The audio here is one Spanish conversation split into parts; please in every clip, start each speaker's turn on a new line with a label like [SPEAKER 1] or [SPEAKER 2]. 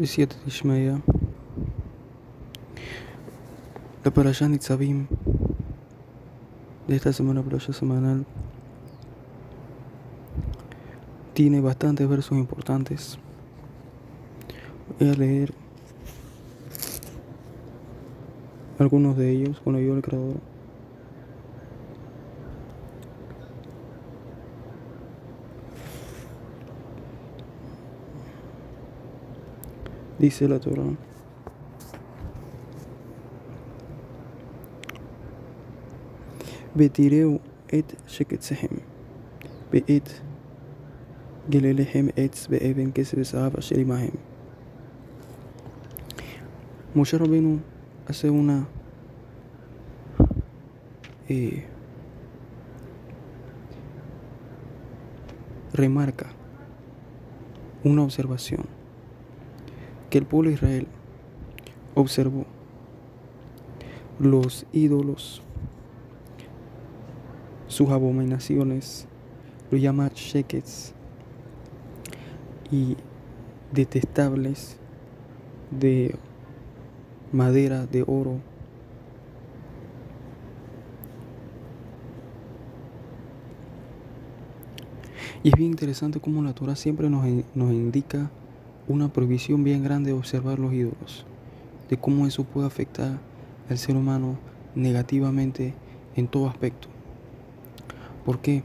[SPEAKER 1] 7 Tishmeya, la Parashá Nitzavim de esta semana, Parashá semanal, tiene bastantes versos importantes. Voy a leer algunos de ellos con la ayuda del Creador. Dice la Torah: Betireu et sheketzehem be'et gelelehem etz be'eben kesef zahav asher imahem. Moshe Rabbeinu hace una remarca, una observación que el pueblo de Israel observó los ídolos, sus abominaciones, lo llama shekets, y detestables, de madera, de oro. Y es bien interesante cómo la Torah siempre nos indica una prohibición bien grande de observar los ídolos, de cómo eso puede afectar al ser humano negativamente en todo aspecto. ¿Por qué?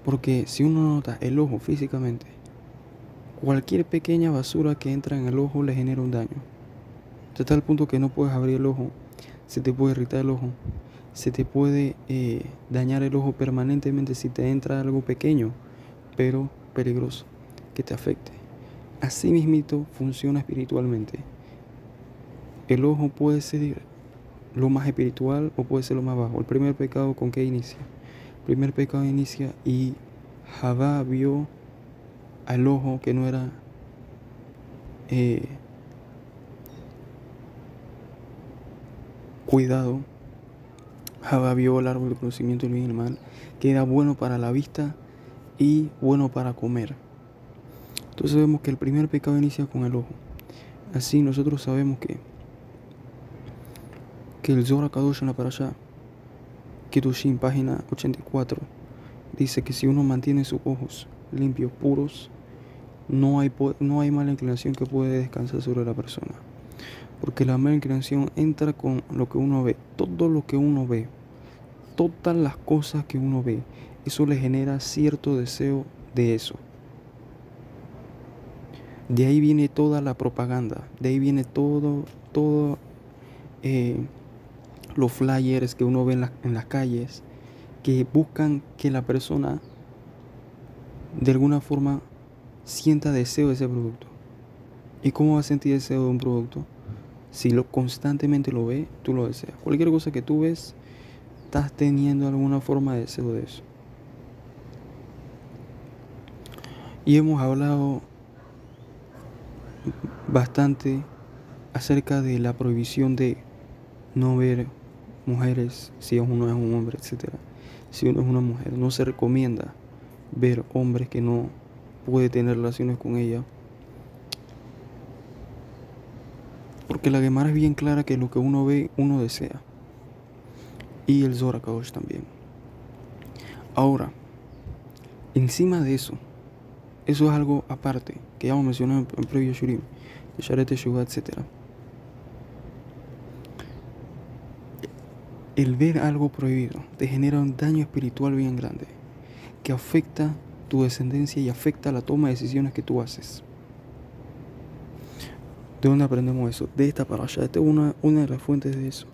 [SPEAKER 1] Porque si uno nota el ojo físicamente, cualquier pequeña basura que entra en el ojo le genera un daño. Hasta tal punto que no puedes abrir el ojo, se te puede irritar el ojo, se te puede dañar el ojo permanentemente si te entra algo pequeño, pero peligroso, que te afecte. Así mismito funciona espiritualmente. El ojo puede ser lo más espiritual o puede ser lo más bajo. El primer pecado, ¿con qué inicia? El primer pecado inicia y Javá vio al ojo que no era cuidado. Javá vio el árbol del conocimiento del bien y el mal, que era bueno para la vista y bueno para comer. Entonces vemos que el primer pecado inicia con el ojo. Así nosotros sabemos que el Zohar HaKadosh en la Parashá Kedushim, página 84, dice que si uno mantiene sus ojos limpios, puros, no hay mala inclinación que puede descansar sobre la persona. Porque la mala inclinación entra con lo que uno ve. Todo lo que uno ve, todas las cosas que uno ve, eso le genera cierto deseo de eso. De ahí viene toda la propaganda, de ahí viene todo los flyers que uno ve en las calles, que buscan que la persona de alguna forma sienta deseo de ese producto. ¿Y cómo va a sentir deseo de un producto? Si constantemente lo ve, tú lo deseas. Cualquier cosa que tú ves, estás teniendo alguna forma de deseo de eso. Y hemos hablado bastante acerca de la prohibición de no ver mujeres si uno es un hombre, etc. Si uno es una mujer, no se recomienda ver hombres que no puede tener relaciones con ella, porque la Gemara es bien clara que lo que uno ve, uno desea. Y el Zohar HaKadosh también. Ahora, encima de eso es algo aparte, que ya hemos mencionado en previo Shurim, Sharet Teshuvah, etc. El ver algo prohibido te genera un daño espiritual bien grande, que afecta tu descendencia y afecta la toma de decisiones que tú haces. ¿De dónde aprendemos eso? De esta parasha. Esta es una de las fuentes de eso.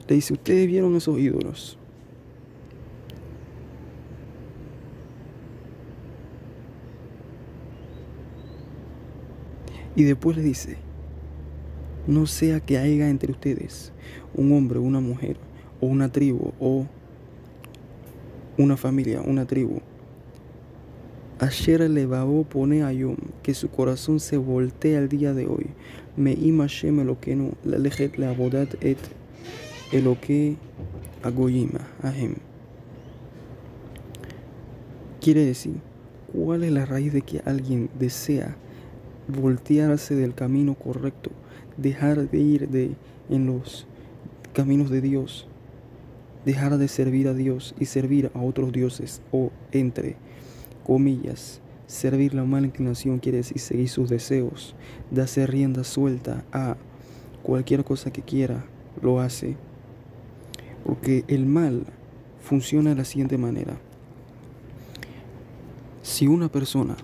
[SPEAKER 1] Le dice: ustedes vieron esos ídolos. Y después le dice: no sea que haya entre ustedes un hombre, una mujer, o una tribu, o una familia, una tribu. Asher levavo pone ayom, que su corazón se voltea al día de hoy. Me imashem elokenu lalejet leavodat et eloke agoyima ahem. Quiere decir, ¿cuál es la raíz de que alguien desea voltearse del camino correcto, dejar de ir en los caminos de Dios, dejar de servir a Dios y servir a otros dioses, o entre comillas, servir la mala inclinación quiere decir seguir sus deseos, de hacer rienda suelta a cualquier cosa que quiera, lo hace. Porque el mal funciona de la siguiente manera. Si una persona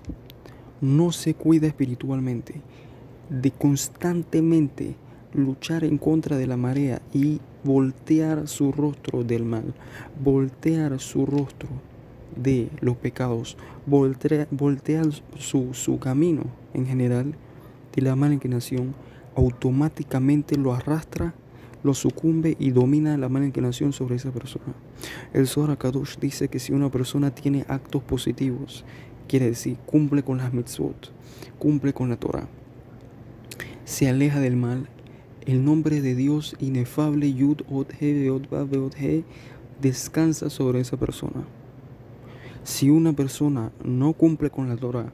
[SPEAKER 1] no se cuida espiritualmente, de constantemente luchar en contra de la marea y voltear su rostro del mal, voltear su rostro de los pecados, voltear su camino en general de la mala inclinación, automáticamente lo arrastra, lo sucumbe y domina la mala inclinación sobre esa persona. El Zohar Kadosh dice que si una persona tiene actos positivos, quiere decir cumple con las mitzvot, cumple con la Torah, se aleja del mal, el nombre de Dios inefable Yud Od He Veod Vav Veod He descansa sobre esa persona. Si una persona no cumple con la Torah,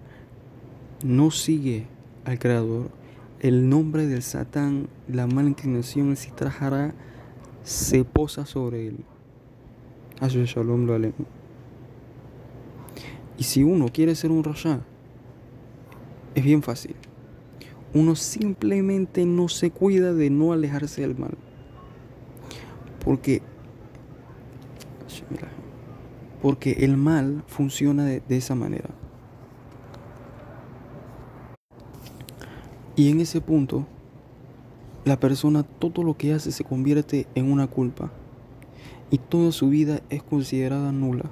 [SPEAKER 1] no sigue al Creador, el nombre del Satán, la mala inclinación, el Sitra Hará, se posa sobre él. Ashe Shalom lo alem. Y si uno quiere ser un rasha, es bien fácil. Uno simplemente no se cuida de no alejarse del mal. Porque el mal funciona de esa manera. Y en ese punto, la persona, todo lo que hace se convierte en una culpa. Y toda su vida es considerada nula.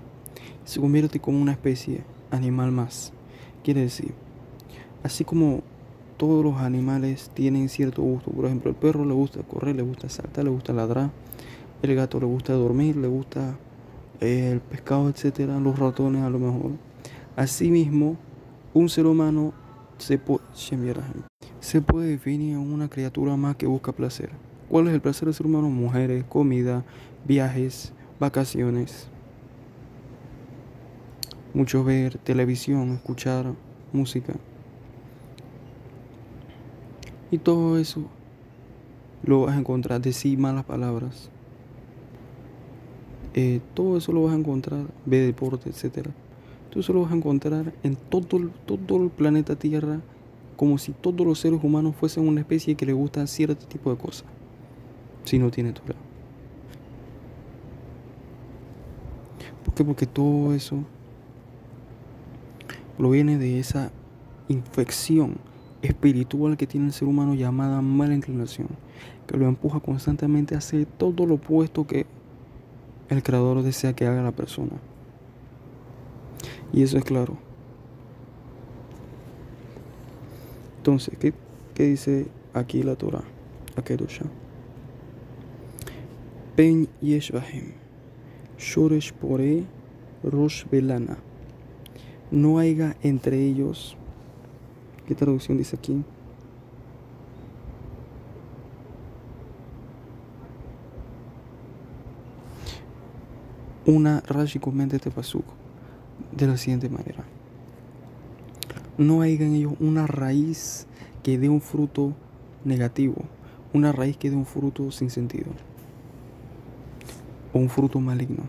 [SPEAKER 1] Se convierte como una especie animal más. Quiere decir, así como todos los animales tienen cierto gusto. Por ejemplo, el perro le gusta correr, le gusta saltar, le gusta ladrar. El gato le gusta dormir, le gusta el pescado, etcétera. Los ratones a lo mejor. Asimismo, un ser humano se puede definir en una criatura más que busca placer. ¿Cuál es el placer del ser humano? Mujeres, comida, viajes, vacaciones. Mucho ver televisión, escuchar música. Y todo eso lo vas a encontrar, decir malas palabras. Todo eso lo vas a encontrar, ver deporte, etc. Todo eso lo vas a encontrar en todo el planeta Tierra, como si todos los seres humanos fuesen una especie que le gusta cierto tipo de cosas, si no tiene Torah. ¿Por qué? Porque todo eso proviene de esa infección espiritual que tiene el ser humano llamada mala inclinación, que lo empuja constantemente a hacer todo lo opuesto que el Creador desea que haga la persona. Y eso es claro. Entonces, ¿qué dice aquí la Torah? Akedusha. Pen yesh bahem, shoresh pore, rosh belana. No haya entre ellos. ¿Qué traducción dice aquí? Una Rashi comenta este pasuk de la siguiente manera: no haya en ellos una raíz que dé un fruto negativo, una raíz que dé un fruto sin sentido, o un fruto maligno,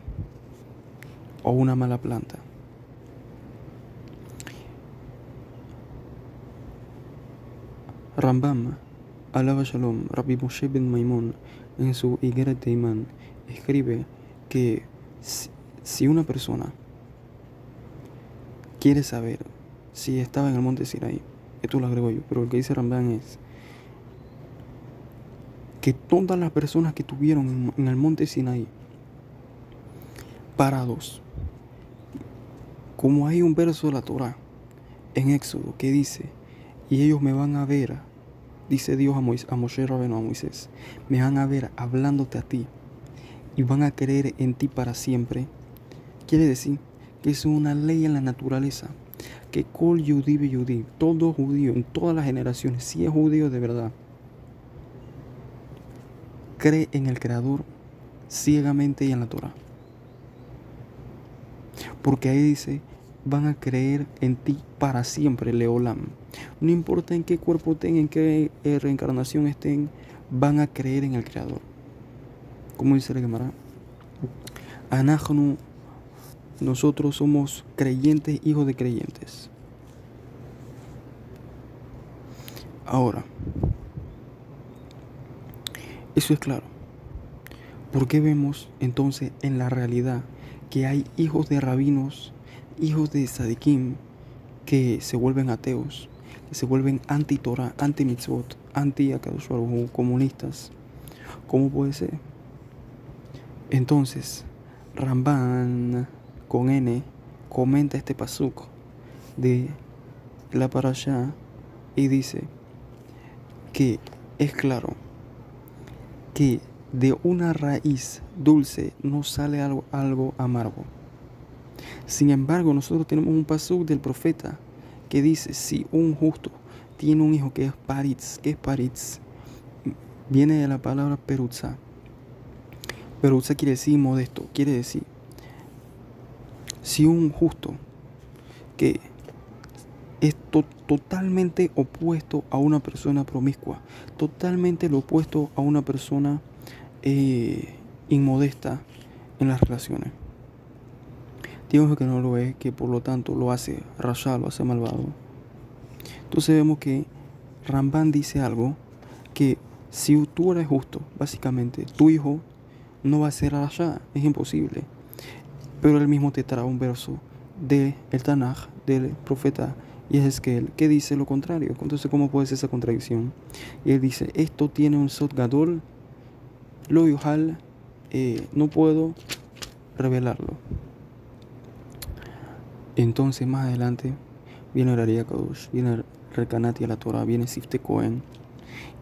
[SPEAKER 1] o una mala planta. Rambam, alaba Shalom, Rabbi Moshe ben Maimón, en su Igeret Teiman, escribe que si una persona quiere saber si estaba en el monte Sinaí, esto lo agrego yo, pero lo que dice Rambam es que todas las personas que estuvieron en el monte Sinaí parados, como hay un verso de la Torah en Éxodo que dice: y ellos me van a ver, dice Dios a Moshe Rabbeinu, a Moisés, me van a ver hablándote a ti y van a creer en ti para siempre. Quiere decir que es una ley en la naturaleza, que Kol Yudí be Yudí, todo judío en todas las generaciones, si es judío de verdad, cree en el Creador ciegamente y en la Torah. Porque ahí dice: van a creer en ti para siempre, Leolam. No importa en qué cuerpo estén, en qué reencarnación estén, van a creer en el Creador. Como dice la Gemara, Anahnu, nosotros somos creyentes, hijos de creyentes. Ahora, eso es claro. ¿Por qué vemos entonces en la realidad que hay hijos de rabinos, hijos de tzadikim, que se vuelven ateos, que se vuelven anti-Torah, anti-mitzvot, anti-Akadosh Baruj Hu, comunistas? ¿Cómo puede ser? Entonces, Ramban con N comenta este pasuk de la parashá y dice que es claro que de una raíz dulce no sale algo amargo. Sin embargo, nosotros tenemos un pasuk del profeta que dice, si un justo tiene un hijo que es paritz, viene de la palabra perutza. Perutza quiere decir modesto, quiere decir, si un justo que es totalmente opuesto a una persona promiscua, totalmente lo opuesto a una persona inmodesta en las relaciones. Dios que no lo es, que por lo tanto lo hace rasha, lo hace malvado. Entonces vemos que Ramban dice algo, que si tú eres justo, básicamente, tu hijo no va a ser rasha, es imposible. Pero él mismo te trae un verso del Tanaj, del profeta Yehezkel, que dice lo contrario. Entonces, ¿cómo puede ser esa contradicción? Y él dice, esto tiene un sod gadol, lo yuhal, no puedo revelarlo. Entonces, más adelante, viene el Ari Kadosh, viene el Rekanati a la Torah, viene Sifte Cohen,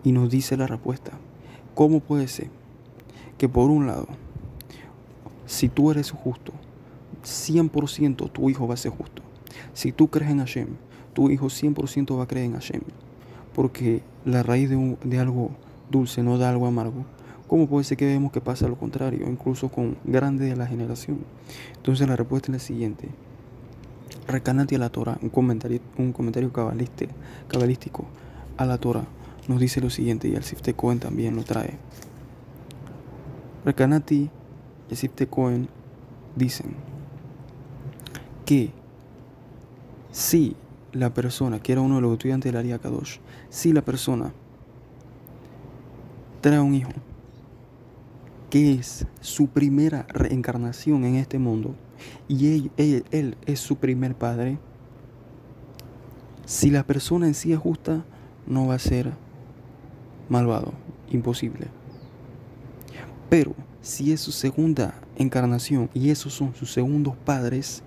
[SPEAKER 1] y nos dice la respuesta. ¿Cómo puede ser que por un lado, si tú eres justo, 100% tu hijo va a ser justo? Si tú crees en Hashem, tu hijo 100% va a creer en Hashem, porque la raíz de algo dulce no da algo amargo. ¿Cómo puede ser que vemos que pasa lo contrario, incluso con grandes de la generación? Entonces la respuesta es la siguiente. Rekanati a la Torah, un comentario cabalístico a la Torah, nos dice lo siguiente, y el Sifte Cohen también lo trae. Rekanati y el Sifte Cohen dicen que si la persona, que era uno de los estudiantes del Ari Kadosh, si la persona trae un hijo que es su primera reencarnación en este mundo y él es su primer padre, si la persona en sí es justa, no va a ser malvado, imposible. Pero si es su segunda encarnación y esos son sus segundos padres,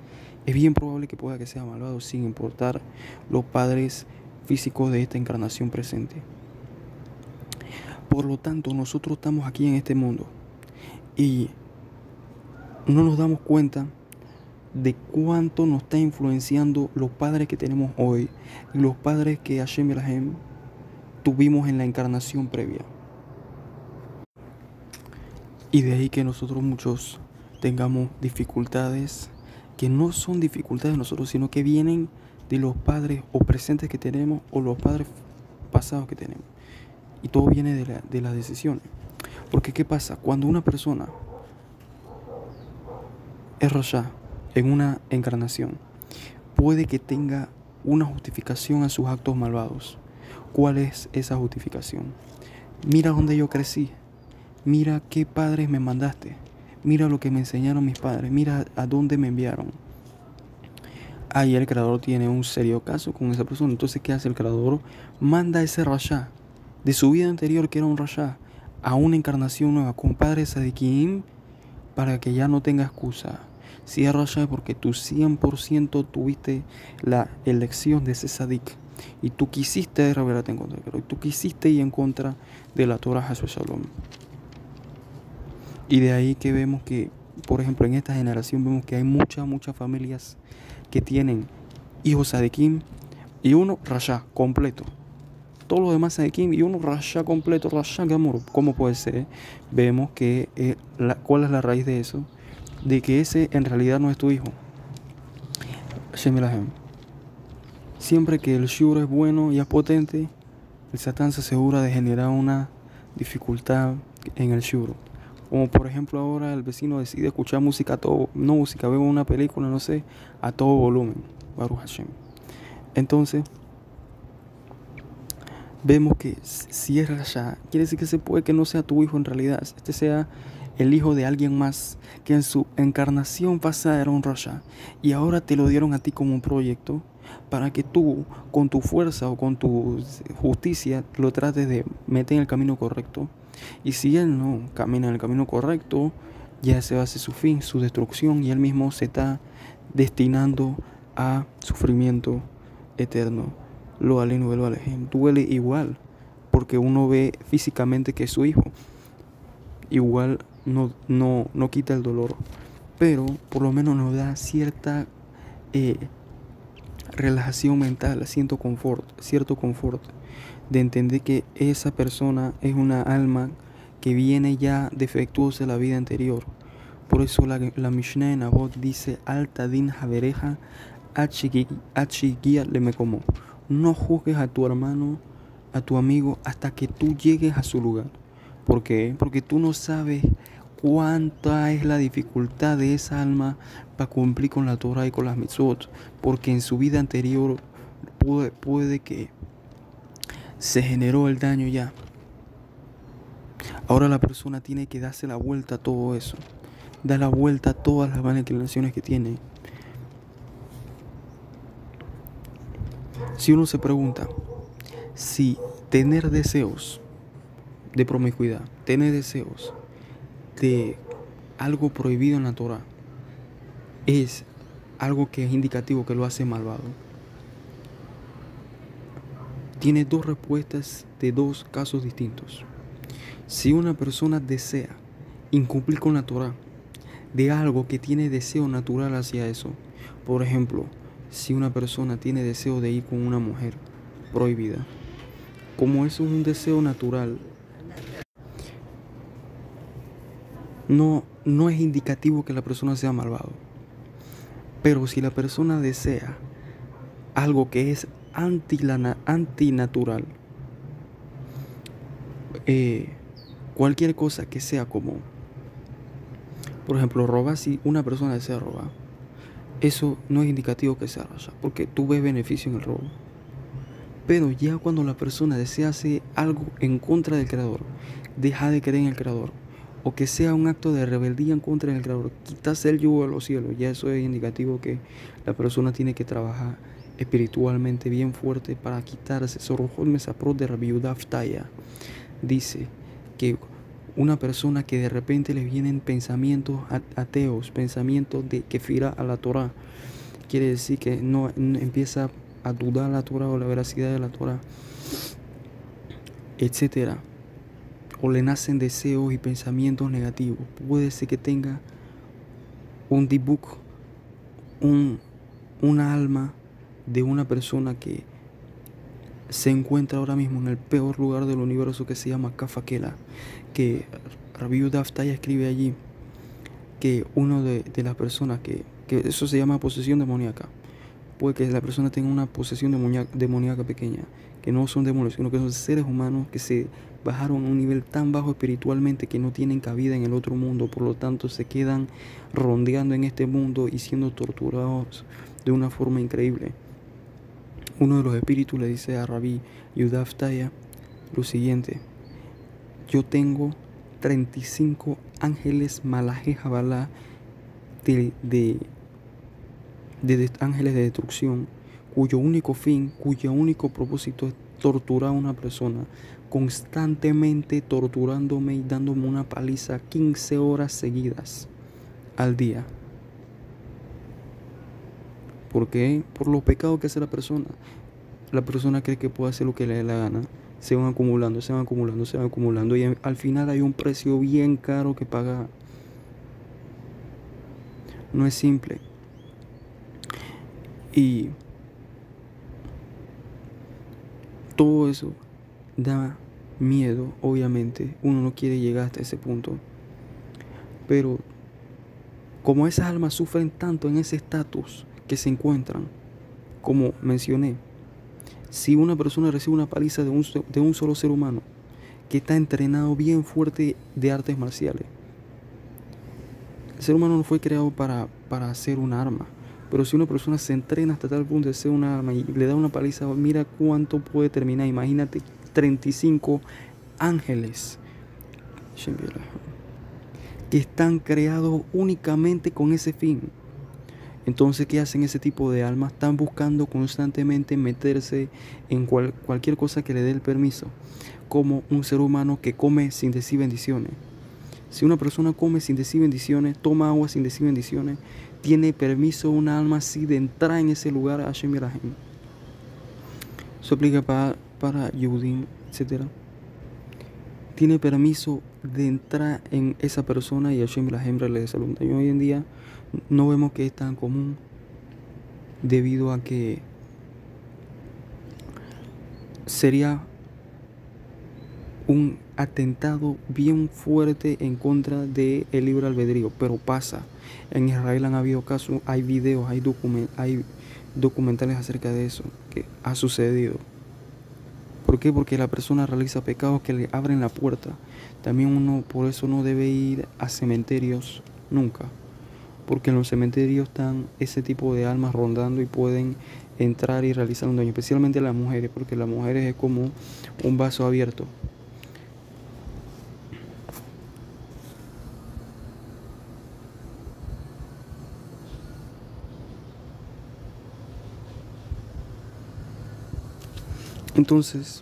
[SPEAKER 1] es bien probable que pueda que sea malvado sin importar los padres físicos de esta encarnación presente. Por lo tanto, nosotros estamos aquí en este mundo y no nos damos cuenta de cuánto nos está influenciando los padres que tenemos hoy y los padres que Hashem Elohim tuvimos en la encarnación previa. Y de ahí que nosotros muchos tengamos dificultades que no son dificultades de nosotros, sino que vienen de los padres o presentes que tenemos o los padres pasados que tenemos. Y todo viene de las decisiones. Porque ¿qué pasa? Cuando una persona es rasha en una encarnación, puede que tenga una justificación a sus actos malvados. ¿Cuál es esa justificación? Mira dónde yo crecí. Mira qué padres me mandaste. Mira lo que me enseñaron mis padres. Mira a dónde me enviaron. Ahí el creador tiene un serio caso con esa persona. Entonces, ¿qué hace el creador? Manda ese rasha de su vida anterior, que era un rasha, a una encarnación nueva con padres tzadikim, para que ya no tenga excusa. Si es rasha es porque tú 100% tuviste la elección de ese tzadik y tú quisiste rebelarte en contra del creador, y tú quisiste ir en contra de la Torah Hashem Shalom. Y de ahí que vemos que, por ejemplo, en esta generación vemos que hay muchas familias que tienen hijos tzadikim y uno rasha completo. Todos los demás tzadikim y uno rasha completo, rasha gamur. ¿Cómo puede ser? Vemos que ¿cuál es la raíz de eso? De que ese en realidad no es tu hijo. Hashem Elahem. Siempre que el shur es bueno y es potente, el Satán se asegura de generar una dificultad en el shur. Como por ejemplo ahora el vecino decide escuchar música a todo, no música, veo una película, no sé, a todo volumen. Baruch Hashem. Entonces, vemos que si es Rasha, quiere decir que se puede que no sea tu hijo en realidad, este sea el hijo de alguien más que en su encarnación pasada era un Rasha y ahora te lo dieron a ti como un proyecto para que tú con tu fuerza o con tu justicia lo trates de meter en el camino correcto. Y si él no camina en el camino correcto, ya se va a hacer su fin, su destrucción, y él mismo se está destinando a sufrimiento eterno. Lo aleno, lo alejem. Duele igual, porque uno ve físicamente que es su hijo. Igual no quita el dolor, pero por lo menos nos da cierta relajación mental, cierto confort de entender que esa persona es una alma que viene ya defectuosa de la vida anterior. Por eso la Mishnah en Avot dice: Altadin Habereja Achigia le me como. No juzgues a tu hermano, a tu amigo, hasta que tú llegues a su lugar. ¿Por qué? Porque tú no sabes cuánta es la dificultad de esa alma para cumplir con la Torah y con las mitzvot, porque en su vida anterior puede que se generó el daño ya. Ahora la persona tiene que darse la vuelta a todo eso, dar la vuelta a todas las malas inclinaciones que tiene. Si uno se pregunta si tener deseos de promiscuidad, tener deseos de algo prohibido en la Torah es algo que es indicativo que lo hace malvado, tiene dos respuestas de dos casos distintos. Si una persona desea incumplir con la Torah de algo que tiene deseo natural hacia eso, por ejemplo, si una persona tiene deseo de ir con una mujer prohibida, como eso es un deseo natural, no es indicativo que la persona sea malvado. Pero si la persona desea algo que es antinatural, cualquier cosa que sea como, por ejemplo, robar, si una persona desea robar, eso no es indicativo que sea rasha, porque tú ves beneficio en el robo. Pero ya cuando la persona desea hacer algo en contra del Creador, deja de creer en el Creador, o que sea un acto de rebeldía en contra del Creador, quitarse el yugo de los cielos, ya eso es indicativo que la persona tiene que trabajar espiritualmente bien fuerte para quitarse. Sorojol Mesaprot de Rabbi Yehuda Aftaya dice que una persona que de repente le vienen pensamientos ateos, pensamientos de kefira a la Torah, quiere decir que no empieza a dudar la Torah o la veracidad de la Torah, etcétera, o le nacen deseos y pensamientos negativos. Puede ser que tenga un dibuk, una alma de una persona que se encuentra ahora mismo en el peor lugar del universo, que se llama Kafakela, que Rabbi Yehuda Aftaya escribe allí que uno de las personas que eso se llama posesión demoníaca. Puede que la persona tenga una posesión demoníaca pequeña, que no son demonios, sino que son seres humanos que se bajaron a un nivel tan bajo espiritualmente que no tienen cabida en el otro mundo, por lo tanto se quedan rondeando en este mundo y siendo torturados de una forma increíble. Uno de los espíritus le dice a Rabbi Yehuda Aftaya lo siguiente: yo tengo 35 ángeles malaje jabalá de ángeles de destrucción, cuyo único propósito es torturar a una persona, constantemente torturándome y dándome una paliza 15 horas seguidas al día. ¿Por qué? Por los pecados que hace la persona. La persona cree que puede hacer lo que le dé la gana. Se van acumulando y al final hay un precio bien caro que pagar. No es simple. Y todo eso da miedo, obviamente. Uno no quiere llegar hasta ese punto. Pero como esas almas sufren tanto en ese estatus, que se encuentran, como mencioné, si una persona recibe una paliza de un solo ser humano que está entrenado bien fuerte de artes marciales, el ser humano no fue creado para hacer un arma, pero si una persona se entrena hasta tal punto de ser un arma y le da una paliza, mira cuánto puede terminar. Imagínate 35 ángeles que están creados únicamente con ese fin. Entonces, ¿qué hacen ese tipo de almas? Están buscando constantemente meterse en cualquier cosa que le dé el permiso, como un ser humano que come sin decir bendiciones. Si una persona come sin decir bendiciones, toma agua sin decir bendiciones, tiene permiso una alma así de entrar en ese lugar, Hashem Yirahim. Eso aplica para Yehudim, etc. Tiene permiso de entrar en esa persona y Hashem Yirahim le desalumna. Y hoy en día no vemos que es tan común debido a que sería un atentado bien fuerte en contra del libre albedrío, pero pasa. En Israel han habido casos, hay videos, hay documentales acerca de eso, que ha sucedido. ¿Por qué? Porque la persona realiza pecados que le abren la puerta. También uno por eso no debe ir a cementerios nunca, porque en los cementerios están ese tipo de almas rondando y pueden entrar y realizar un daño, especialmente las mujeres, porque las mujeres es como un vaso abierto. Entonces,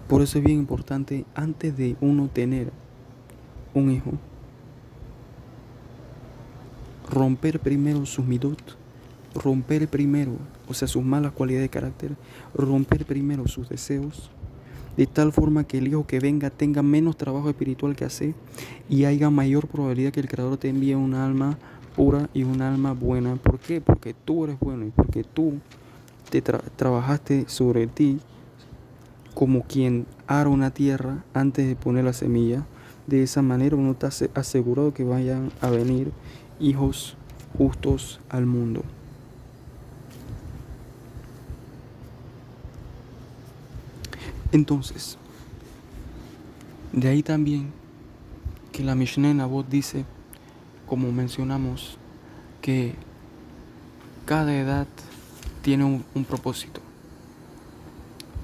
[SPEAKER 1] por eso es bien importante, antes de uno tener un hijo, romper primero sus midot, romper primero, o sea, sus malas cualidades de carácter, romper primero sus deseos, de tal forma que el hijo que venga tenga menos trabajo espiritual que hacer y haya mayor probabilidad que el Creador te envíe un alma pura y un alma buena. ¿Por qué? Porque tú eres bueno y porque tú te trabajaste sobre ti como quien ara una tierra antes de poner la semilla. De esa manera uno está asegurado que vayan a venir hijos justos al mundo. Entonces, de ahí también que la Mishnah en Avot dice, como mencionamos, que cada edad tiene un propósito.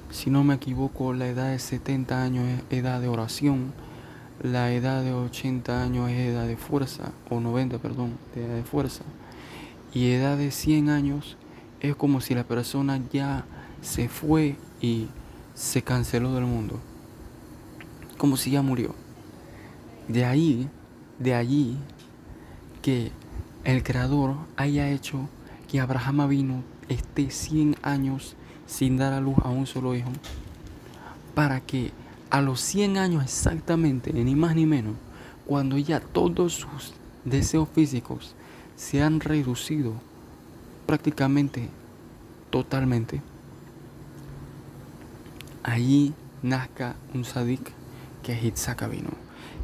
[SPEAKER 1] Si no me equivoco, la edad de 70 años es edad de oración, la edad de 80 años es edad de fuerza, o 90, perdón, de edad de fuerza, y edad de 100 años es como si la persona ya se fue y se canceló del mundo, como si ya murió. De allí que el Creador haya hecho que Abraham Avinu esté 100 años sin dar a luz a un solo hijo, para que a los 100 años exactamente, ni más ni menos, cuando ya todos sus deseos físicos se han reducido prácticamente totalmente, allí nazca un Sadik que es Yitzhak Avinu,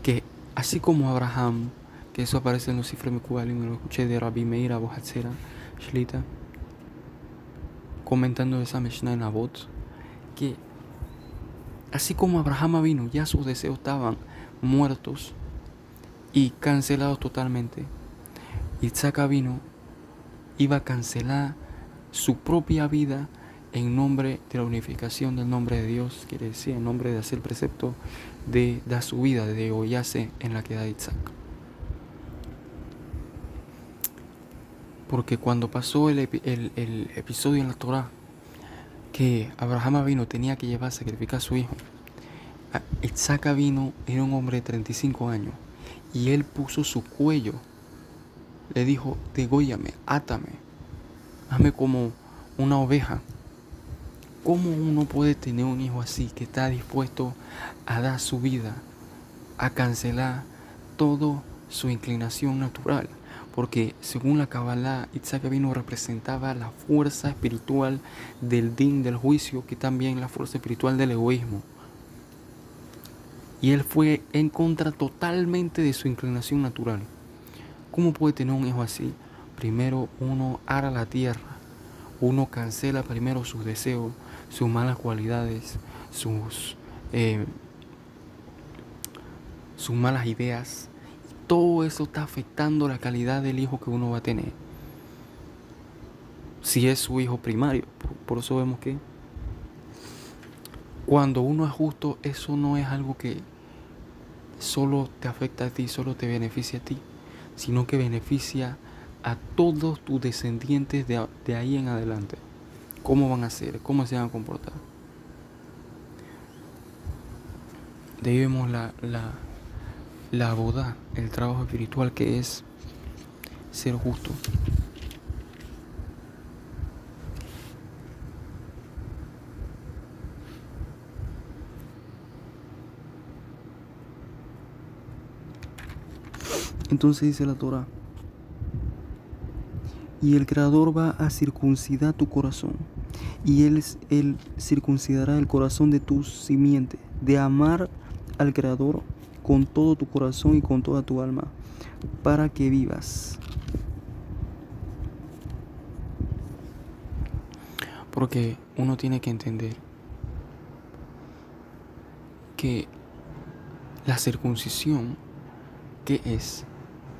[SPEAKER 1] que así como Abraham, que eso aparece en los Sifrei Mekubalim, lo escuché de Rabbi Meir Abu Hatzera Shlita, comentando esa Mishnah en Avot, que así como Abraham vino, ya sus deseos estaban muertos y cancelados totalmente, Yitzhak vino, iba a cancelar su propia vida en nombre de la unificación del nombre de Dios, quiere decir en nombre de hacer precepto de dar su vida, de degollarse en la queda de Yitzhak. Porque cuando pasó el episodio en la Torah que Abraham vino tenía que llevar a sacrificar a su hijo, Yitzhak vino era un hombre de 35 años y él puso su cuello, le dijo: dególlame, átame, hazme como una oveja. ¿Cómo uno puede tener un hijo así que está dispuesto a dar su vida, a cancelar toda su inclinación natural? Porque según la Kabbalah, Yitzhak vino representaba la fuerza espiritual del din, del juicio, que también la fuerza espiritual del egoísmo. Y él fue en contra totalmente de su inclinación natural. ¿Cómo puede tener un hijo así? primero uno ara la tierra, uno cancela primero sus deseos, sus malas cualidades, sus malas ideas. Todo eso está afectando la calidad del hijo que uno va a tener. Si es su hijo primario. Por eso vemos que cuando uno es justo, eso no es algo que solo te afecta a ti, solo te beneficia a ti, sino que beneficia a todos tus descendientes de ahí en adelante. ¿Cómo van a ser? ¿Cómo se van a comportar? De ahí vemos la boda, el trabajo espiritual que es ser justo. Entonces dice la Torah, y el Creador va a circuncidar tu corazón, y él circuncidará el corazón de tu simiente, de amar al Creador con todo tu corazón y con toda tu alma, para que vivas. Porque uno tiene que entender que la circuncisión, ¿qué es?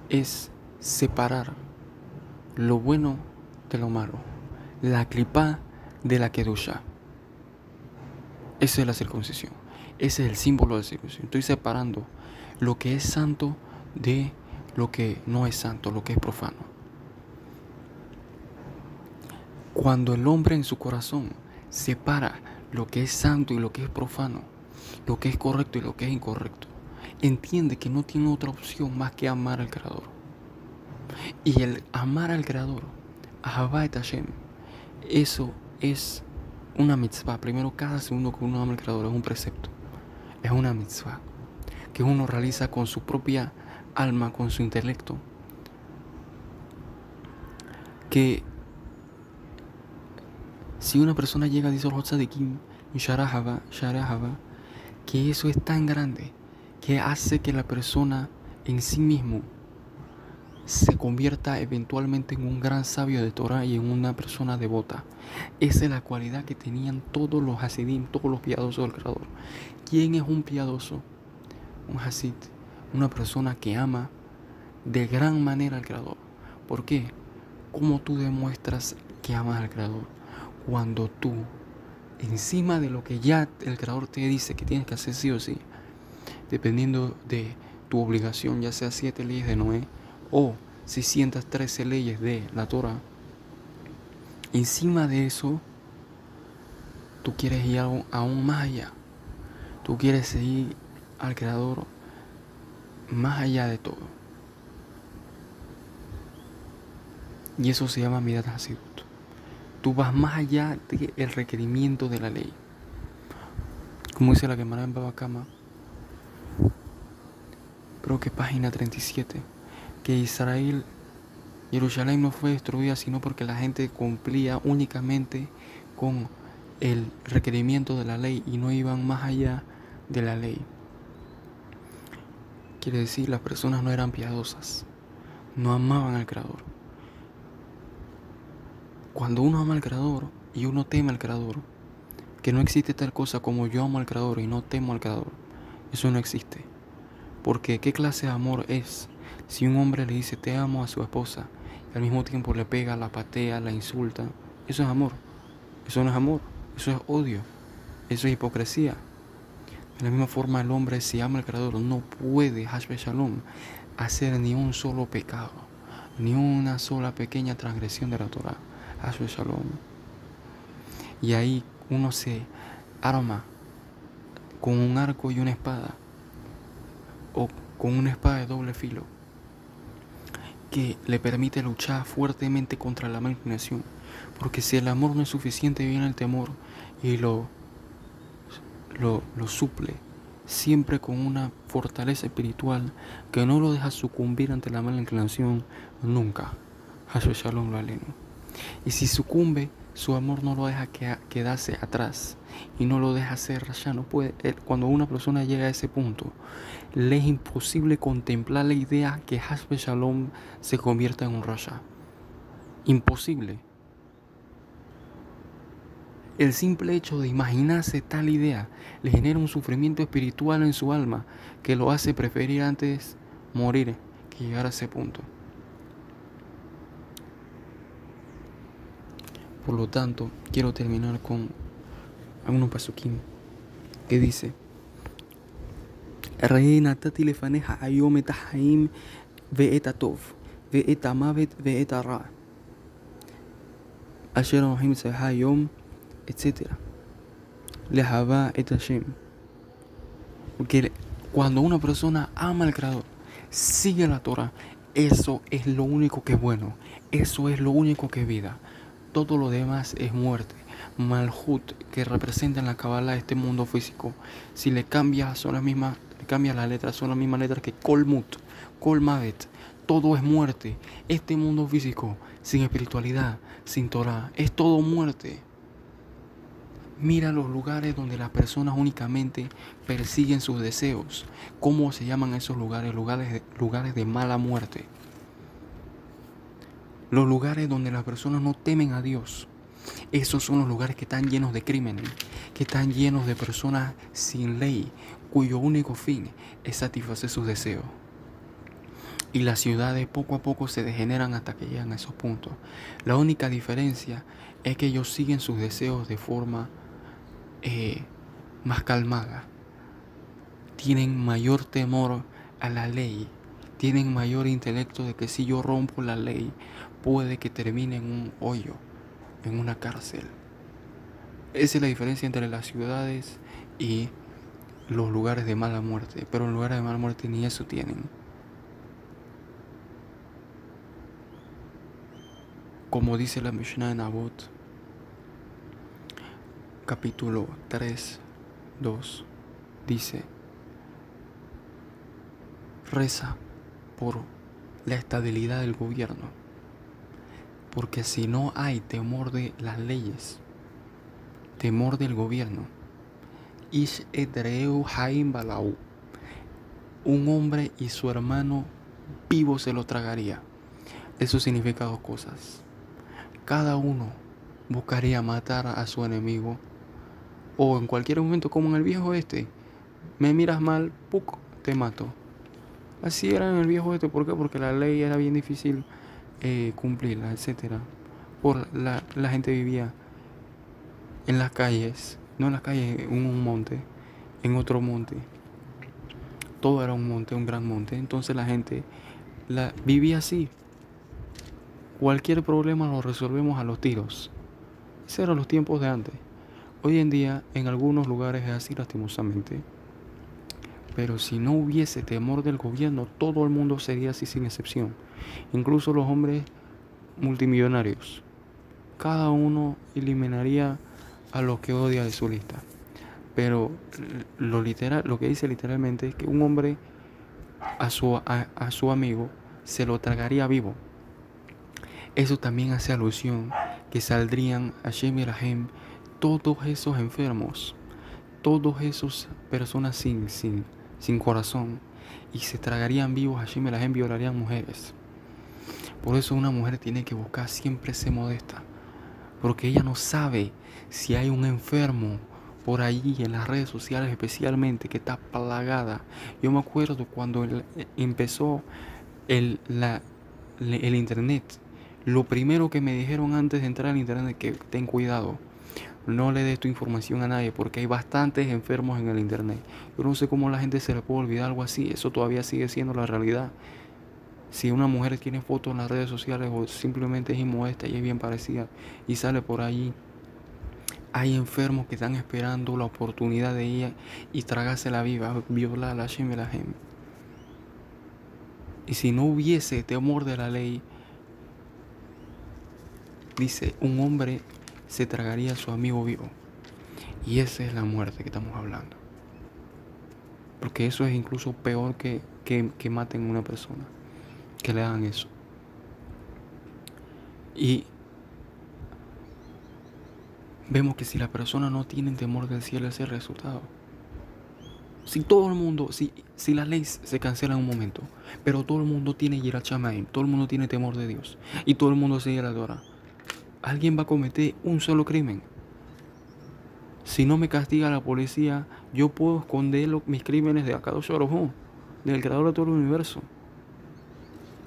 [SPEAKER 1] Es separar lo bueno de lo malo, la clipá de la kedusha. Esa es la circuncisión. Ese es el símbolo de la circuncisión. Estoy separando lo que es santo de lo que no es santo, lo que es profano. Cuando el hombre en su corazón separa lo que es santo y lo que es profano, lo que es correcto y lo que es incorrecto, entiende que no tiene otra opción más que amar al Creador. Y el amar al Creador, Ahavá et Hashem, eso es una mitzvah. Primero, cada segundo que uno ama al Creador es un precepto, es una mitzvah que uno realiza con su propia alma, con su intelecto, que si una persona llega, dice el Tzadikim, Sharahava, que eso es tan grande que hace que la persona en sí mismo se convierta eventualmente en un gran sabio de Torah y en una persona devota. Esa es la cualidad que tenían todos los hasidim, todos los piadosos del Creador. ¿Quién es un piadoso? Un hasid, una persona que ama de gran manera al Creador. ¿Por qué? ¿Cómo tú demuestras que amas al Creador? Cuando tú, encima de lo que ya el Creador te dice que tienes que hacer sí o sí, dependiendo de tu obligación, ya sea 7 leyes de Noé o 613 leyes de la Torah, encima de eso, tú quieres ir aún más allá. Tú quieres seguir al Creador más allá de todo. Y eso se llama Midat Hasidut. Tú vas más allá del requerimiento de la ley. Como dice la Gemara en Baba Kama, creo que página 37, que Jerusalén no fue destruida sino porque la gente cumplía únicamente con el requerimiento de la ley y no iban más allá de la ley. Quiere decir, las personas no eran piadosas, no amaban al Creador. Cuando uno ama al Creador y uno teme al Creador, que no existe tal cosa como yo amo al Creador y no temo al Creador, eso no existe. Porque ¿qué clase de amor es si un hombre le dice te amo a su esposa y al mismo tiempo le pega, la patea, la insulta? Eso es amor. Eso no es amor, eso es odio, eso es hipocresía. De la misma forma, el hombre, si ama al Creador, no puede, Hashbe Shalom, hacer ni un solo pecado, ni una sola pequeña transgresión de la Torah. Hashbe Shalom. Y ahí uno se arma con un arco y una espada, o con una espada de doble filo, que le permite luchar fuertemente contra la mala inclinación. Porque si el amor no es suficiente, viene el temor y lo suple, siempre con una fortaleza espiritual que no lo deja sucumbir ante la mala inclinación nunca. Hashbe Shalom lo aleno. Y si sucumbe, su amor no lo deja quedarse atrás y no lo deja ser rasha. No puede. Cuando una persona llega a ese punto, le es imposible contemplar la idea que Hashbe Shalom se convierta en un rasha. Imposible. El simple hecho de imaginarse tal idea le genera un sufrimiento espiritual en su alma que lo hace preferir antes morir que llegar a ese punto. Por lo tanto, quiero terminar con algunos pasukim que dice: Rei natati lefaneja ayom et haim ve'et atov ve'et amavet ve'et ara asher anohim tzeha ayom, etc. Lehava et Hashem. Porque cuando una persona ama al Creador, sigue la Torah, eso es lo único que es bueno, eso es lo único que es vida. Todo lo demás es muerte. Malhut, que representa en la Kabbalah este mundo físico, si le cambias son las mismas, le cambias las letras, son las mismas letras que Kolmut, Kolmavet, todo es muerte. Este mundo físico, sin espiritualidad, sin Torah, es todo muerte. Mira los lugares donde las personas únicamente persiguen sus deseos. ¿Cómo se llaman esos lugares? Lugares de mala muerte. Los lugares donde las personas no temen a Dios. Esos son los lugares que están llenos de crímenes, que están llenos de personas sin ley, cuyo único fin es satisfacer sus deseos. Y las ciudades poco a poco se degeneran hasta que llegan a esos puntos. La única diferencia es que ellos siguen sus deseos de forma más calmada. Tienen mayor temor a la ley. Tienen mayor intelecto de que si yo rompo la ley, puede que termine en un hoyo, en una cárcel. Esa es la diferencia entre las ciudades y los lugares de mala muerte. Pero en lugares de mala muerte ni eso tienen. Como dice la Mishnah en Avot, capítulo 3, 2, dice: reza por la estabilidad del gobierno, porque si no hay temor de las leyes, temor del gobierno, Ish edreu haim balau, un hombre y su hermano vivo se lo tragaría. Eso significa dos cosas. Cada uno buscaría matar a su enemigo, o en cualquier momento, como en el viejo este, me miras mal, ¡puc!, te mato. Así era en el viejo este. ¿Por qué? Porque la ley era bien difícil cumplirla, etc. La gente vivía en las calles, no en las calles, en un monte, en otro monte. Todo era un monte, un gran monte. Entonces la gente vivía así. Cualquier problema lo resolvemos a los tiros. Esos eran los tiempos de antes. Hoy en día en algunos lugares es así, lastimosamente. Pero si no hubiese temor del gobierno, todo el mundo sería así sin excepción. Incluso los hombres multimillonarios. Cada uno eliminaría a los que odia de su lista. Pero lo que dice literalmente es que un hombre a su amigo se lo tragaría vivo. Eso también hace alusión que saldrían Hashem y Rahem todos esos enfermos, todos esos personas sin corazón, y se tragarían vivos. Hashem y Rahem violarían mujeres. Por eso una mujer tiene que buscar siempre ser modesta, porque ella no sabe si hay un enfermo por allí en las redes sociales, especialmente, que está plagada. Yo me acuerdo cuando empezó el internet. Lo primero que me dijeron antes de entrar al internet es que ten cuidado, no le des tu información a nadie, porque hay bastantes enfermos en el internet. Yo no sé cómo a la gente se le puede olvidar algo así. Eso todavía sigue siendo la realidad. Si una mujer tiene fotos en las redes sociales o simplemente es inmodesta y es bien parecida y sale por allí, hay enfermos que están esperando la oportunidad de ella y tragársela viva, violar la Shem y la Hem. Y si no hubiese temor de la ley, dice, un hombre se tragaría a su amigo vivo. Y esa es la muerte que estamos hablando. Porque eso es incluso peor que maten a una persona, que le hagan eso. Y vemos que si la persona no tiene temor del cielo, ese es el resultado. Si todo el mundo, si la ley se cancela en un momento, pero todo el mundo tiene yirat shamayim, todo el mundo tiene temor de Dios y todo el mundo sigue la Torah, alguien va a cometer un solo crimen. Si no me castiga la policía, yo puedo esconder mis crímenes de Akadosh Baruj Hu, del creador de todo el universo.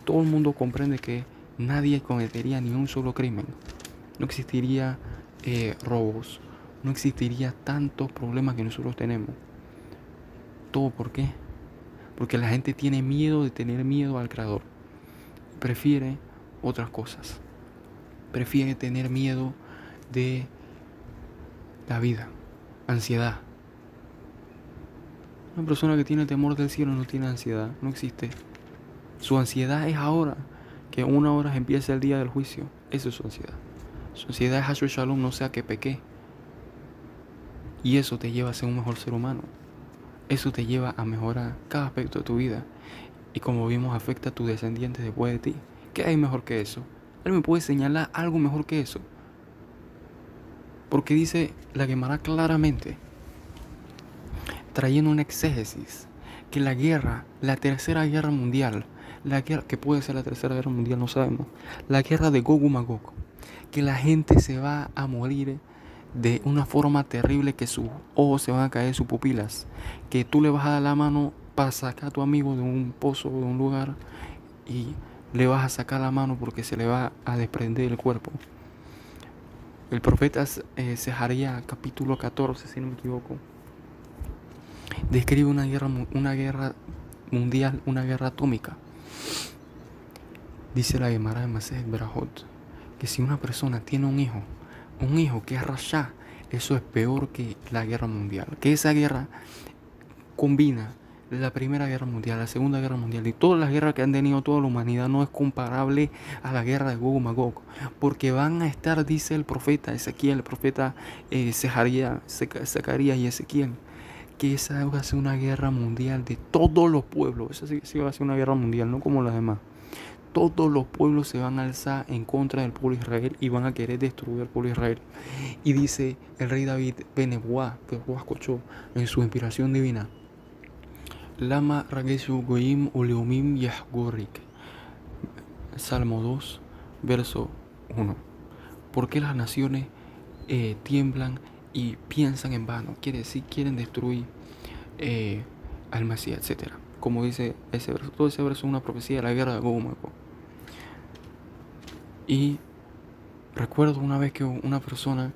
[SPEAKER 1] Todo el mundo comprende que nadie cometería ni un solo crimen. No existiría robos, no existiría tantos problemas que nosotros tenemos. ¿Todo por qué? Porque la gente tiene miedo de tener miedo al creador. Prefiere otras cosas. Prefiere tener miedo de la vida, ansiedad. Una persona que tiene temor del cielo no tiene ansiedad, no existe. Su ansiedad es ahora, que 1 hora empieza el día del juicio. Eso es su ansiedad. Su ansiedad es Hashem Shalom, no sea que pequé. Y eso te lleva a ser un mejor ser humano. Eso te lleva a mejorar cada aspecto de tu vida. Y como vimos, afecta a tus descendientes después de ti. ¿Qué hay mejor que eso? ¿Él me puede señalar algo mejor que eso? Porque dice la Gemara claramente, trayendo una exégesis, que la guerra, la tercera guerra mundial, la guerra que puede ser la tercera guerra mundial, no sabemos, la guerra de Gog y Magog, que la gente se va a morir de una forma terrible, que sus ojos se van a caer, sus pupilas, que tú le vas a dar la mano para sacar a tu amigo de un pozo, de un lugar, y le vas a sacar la mano porque se le va a desprender el cuerpo. El profeta Zeharia, capítulo 14, si no me equivoco, describe una guerra mundial, una guerra atómica. Dice la Gemara de Masej Berajot, que si una persona tiene un hijo que es Rasha, eso es peor que la guerra mundial. Que esa guerra combina la Primera Guerra Mundial, la Segunda Guerra Mundial y todas las guerras que han tenido toda la humanidad. No es comparable a la guerra de Gog y Magog, porque van a estar, dice el profeta Ezequiel, el profeta Zacarías y Ezequiel, que esa va a ser una guerra mundial de todos los pueblos. Esa sí va a ser una guerra mundial, no como las demás. Todos los pueblos se van a alzar en contra del pueblo de Israel y van a querer destruir al pueblo de Israel. Y dice el rey David, Benebuá escuchó en su inspiración divina, Lama Rageshu Goim Uleumim Yahgorik. Salmo 2, verso 1. ¿Por qué las naciones tiemblan y piensan en vano? Quiere decir, quieren destruir al Mesías, etc. Como dice ese verso. Todo ese verso es una profecía de la guerra de Gog y Magog. Y recuerdo una vez que una persona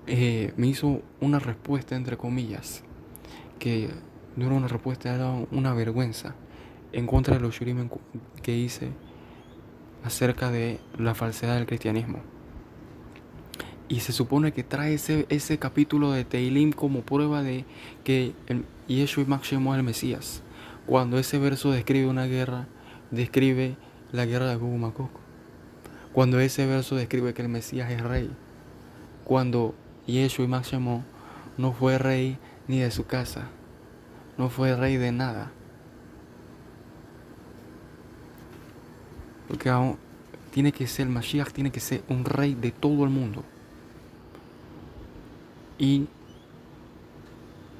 [SPEAKER 1] me hizo una respuesta, entre comillas, que no era una respuesta, era una vergüenza en contra de los shurim que hice acerca de la falsedad del cristianismo. Y se supone que trae ese capítulo de Teilim como prueba de que Yeshua Máximo es el Mesías. Cuando ese verso describe una guerra, describe la guerra de Gog y Magog. Cuando ese verso describe que el Mesías es rey. Cuando Yeshua Máximo no fue rey ni de su casa, no fue rey de nada. Porque aún tiene que ser, el Mashiach tiene que ser un rey de todo el mundo. Y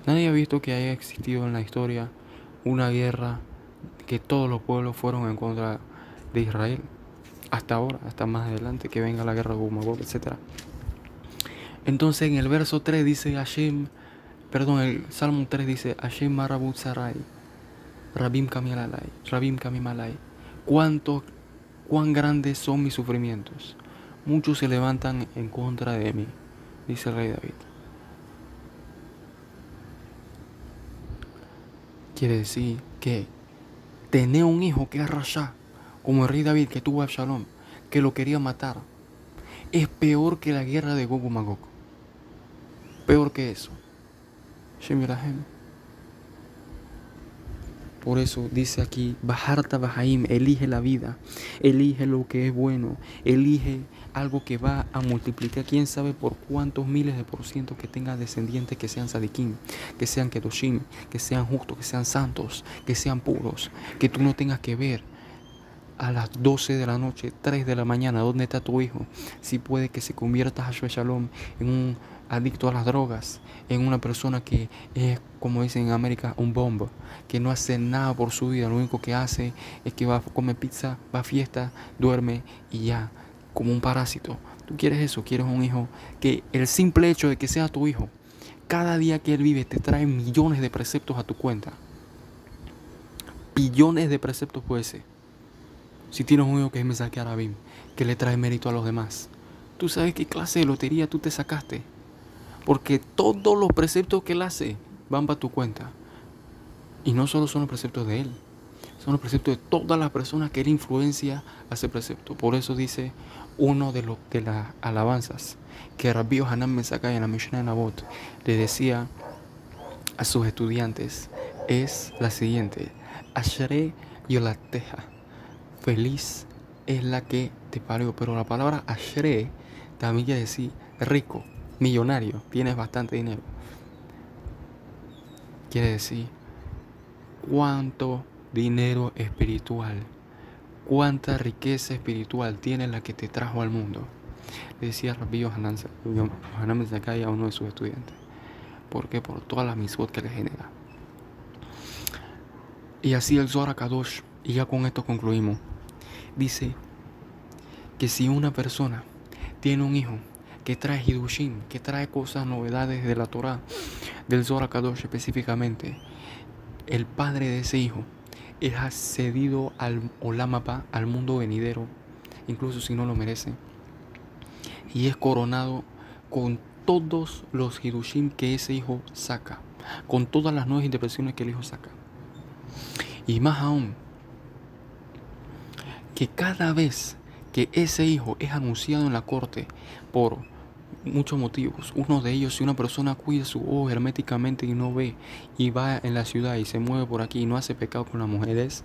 [SPEAKER 1] nadie ha visto que haya existido en la historia una guerra que todos los pueblos fueron en contra de Israel. Hasta ahora, hasta más adelante que venga la guerra de Gog y Magog, etc. Entonces en el verso 3 dice el Salmo 3 dice Hashem Marabut Sarai, Rabim Kamimalai. Cuán grandes son mis sufrimientos. Muchos se levantan en contra de mí, dice el rey David. Quiere decir que tener un hijo que es Rasha, como el rey David que tuvo a Absalom, que lo quería matar, es peor que la guerra de Gog y Magog. Peor que eso. Shem Yirahem. Por eso dice aquí, Bajarta Bahaim, elige la vida, elige lo que es bueno, elige algo que va a multiplicar, quién sabe por cuántos miles de por ciento, que tenga descendientes que sean sadikim, que sean kedoshim, que sean justos, que sean santos, que sean puros, que tú no tengas que ver a las 12 de la noche, 3 de la mañana, ¿dónde está tu hijo? Si puede que se convierta a Shalom en adicto a las drogas, en una persona que es, como dicen en América, un bombo, que no hace nada por su vida, lo único que hace es que va a comer pizza, va a fiesta, duerme y ya, como un parásito. ¿Tú quieres eso? ¿Quieres un hijo que el simple hecho de que sea tu hijo, cada día que él vive te trae millones de preceptos a tu cuenta? Billones de preceptos puede ser. Si tienes un hijo que es Mesach Arabim, que le trae mérito a los demás, ¿tú sabes qué clase de lotería tú te sacaste? Porque todos los preceptos que él hace van para tu cuenta. Y no solo son los preceptos de él, son los preceptos de todas las personas que él influencia a ese precepto. Por eso dice uno de las alabanzas que Rabbi Yohanan Ben Zakkai en la Mishnah en Avot le decía a sus estudiantes, es la siguiente: Ashrei Yolateja, feliz es la que te parió. Pero la palabra Ashrei también quiere decir rico, millonario, tienes bastante dinero. Quiere decir cuánto dinero espiritual, cuánta riqueza espiritual tiene la que te trajo al mundo. Le decía Rabbi Yohanan Ben Zakkai a uno de sus estudiantes. ¿Por qué? Por todas las mitzvot que le genera. Y así el Zohar HaKadosh, y ya con esto concluimos, dice que si una persona tiene un hijo que trae Hidushim, que trae cosas, novedades de la Torah, del Zohar HaKadosh específicamente, el padre de ese hijo es accedido al Olam Haba, al mundo venidero, incluso si no lo merece, y es coronado con todos los Hidushim que ese hijo saca, con todas las nuevas interpretaciones que el hijo saca. Y más aún, que cada vez que ese hijo es anunciado en la corte por muchos motivos, uno de ellos, si una persona cuida su ojo herméticamente y no ve, y va en la ciudad y se mueve por aquí y no hace pecado con las mujeres,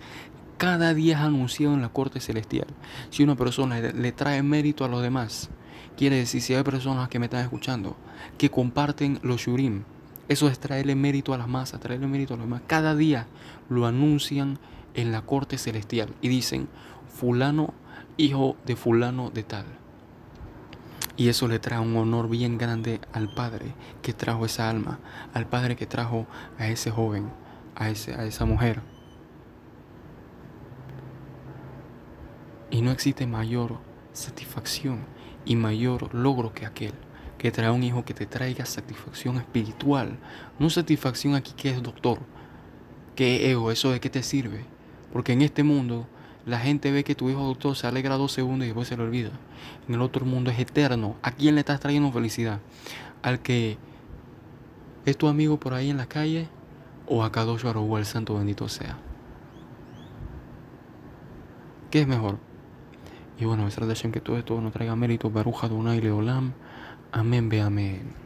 [SPEAKER 1] cada día es anunciado en la corte celestial. Si una persona le trae mérito a los demás, quiere decir, si hay personas que me están escuchando que comparten los shurim, eso es traerle mérito a las masas, traerle mérito a los demás. Cada día lo anuncian en la corte celestial y dicen: fulano, hijo de fulano de tal. Y eso le trae un honor bien grande al padre que trajo esa alma, al padre que trajo a ese joven, a esa mujer. Y no existe mayor satisfacción y mayor logro que aquel que trae un hijo que te traiga satisfacción espiritual. No satisfacción aquí que es doctor, que es ego, eso de qué te sirve. Porque en este mundo la gente ve que tu hijo doctor se alegra 2 segundos y después se le olvida. En el otro mundo es eterno. ¿A quién le estás trayendo felicidad? ¿Al que es tu amigo por ahí en la calle? ¿O a Kadosh Baruj Hu, el santo bendito sea? ¿Qué es mejor? Y bueno, Besrat Hashem, que todo esto nos traiga mérito. Baruch Adonai Leolam. Amén, be amén.